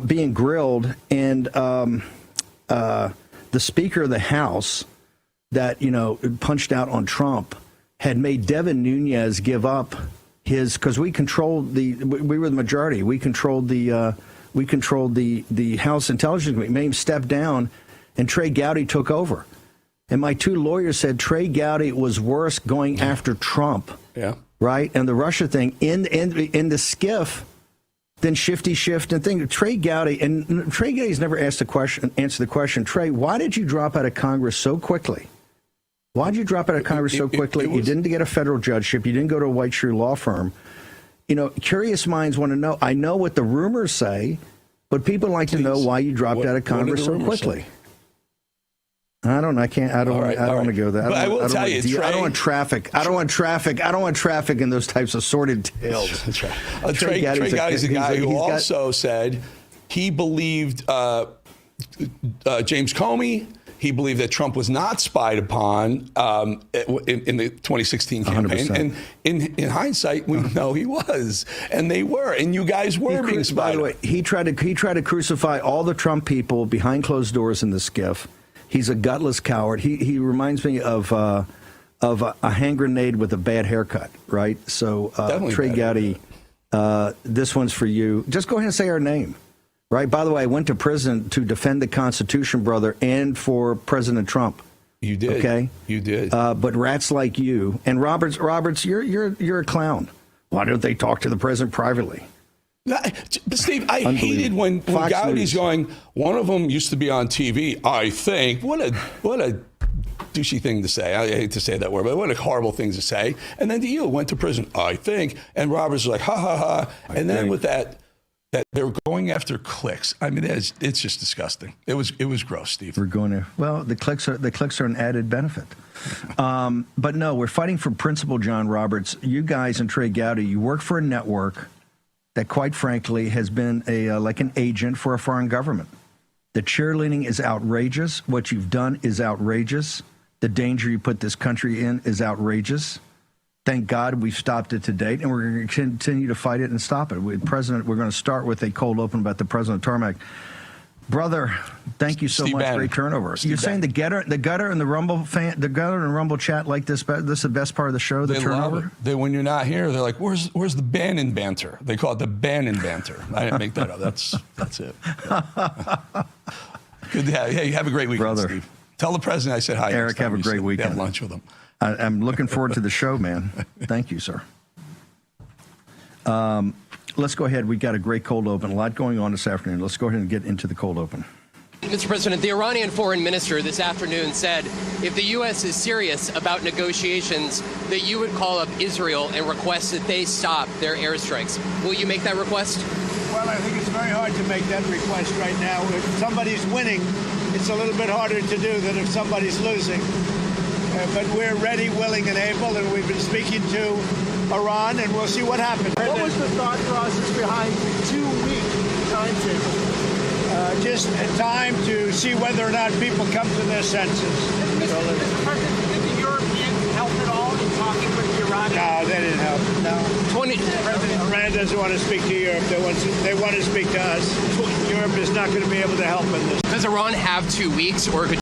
being grilled. And the Speaker of the House that, punched out on Trump had made Devin Nunes give up his, because we were the majority. We controlled the House Intelligence Committee, made him step down, and Trey Gowdy took over. And my two lawyers said Trey Gowdy was worse going after Trump. Yeah. Right? And the Russia thing in the skiff than Shifty Shift and thing. Trey Gowdy's never answered the question, Trey, why did you drop out of Congress so quickly? Why did you drop out of Congress so quickly? You didn't get a federal judgeship. You didn't go to a white shoe law firm. Curious minds want to know. I know what the rumors say, but people like to know why you dropped out of Congress so quickly. I don't know. I don't want to go there. But I will tell you, Trey, I don't want traffic. I don't want traffic in those types of sordid tales. That's right. Trey Gowdy's a guy who also said he believed James Comey. He believed that Trump was not spied upon in the 2016 campaign. 100%. And in hindsight, we know he was. And they were. And you guys were being spied. By the way, he tried to crucify all the Trump people behind closed doors in the skiff. He's a gutless coward. He reminds me of a hand grenade with a bad haircut, right? So, Trey Gowdy, this one's for you. Just go ahead and say our name. Right. By the way, I went to prison to defend the Constitution, brother, and for President Trump. You did. Okay. You did. But rats like you and Roberts, you're a clown. Why don't they talk to the president privately? Steve, I hated when Gowdy's going. One of them used to be on TV. I think what a douchey thing to say. I hate to say that word, but what a horrible thing to say. And then you went to prison. I think. And Roberts was like, ha ha ha. And then with that they were going after clicks. I mean, it's just disgusting. It was gross, Steve. We're going to the clicks are an added benefit. But no, we're fighting for principle, John Roberts. You guys and Trey Gowdy, you work for a network that, quite frankly, has been like an agent for a foreign government. The cheerleading is outrageous. What you've done is outrageous. The danger you put this country in is outrageous. Thank God we've stopped it to date, and we're going to continue to fight it and stop it. We're going to start with a cold open about the president of Tarmac. Brother, thank you so much. Bannon. Great turnover. You're saying the gutter and the Rumble chat like this. This is the best part of the show. The turnover. When you're not here, they're like, "Where's the Bannon banter?" They call it the Bannon banter. I didn't make that up. That's it. Good to have you. Hey, have a great weekend, brother. Steve. Tell the president I said hi. Eric, have a great weekend. Have lunch with him. I'm looking forward to the show, man. Thank you, sir. Let's go ahead. We got a great cold open. A lot going on this afternoon. Let's go ahead and get into the cold open. Mr. President, the Iranian foreign minister this afternoon said if the U.S. is serious about negotiations, that you would call up Israel and request that they stop their airstrikes. Will you make that request? Well, I think it's very hard to make that request right now. If somebody's winning, it's a little bit harder to do than if somebody's losing. But we're ready, willing, and able, and we've been speaking to Iran, and we'll see what happens. What was the thought process behind the 2-week timetable? Just time to see whether or not people come to their senses. Mr. President, did the Europeans help at all in talking with the Iranians? No, they didn't help. No. Iran doesn't want to speak to Europe. They want to speak to us. Europe is not going to be able to help in this. Does Iran have 2 weeks, or could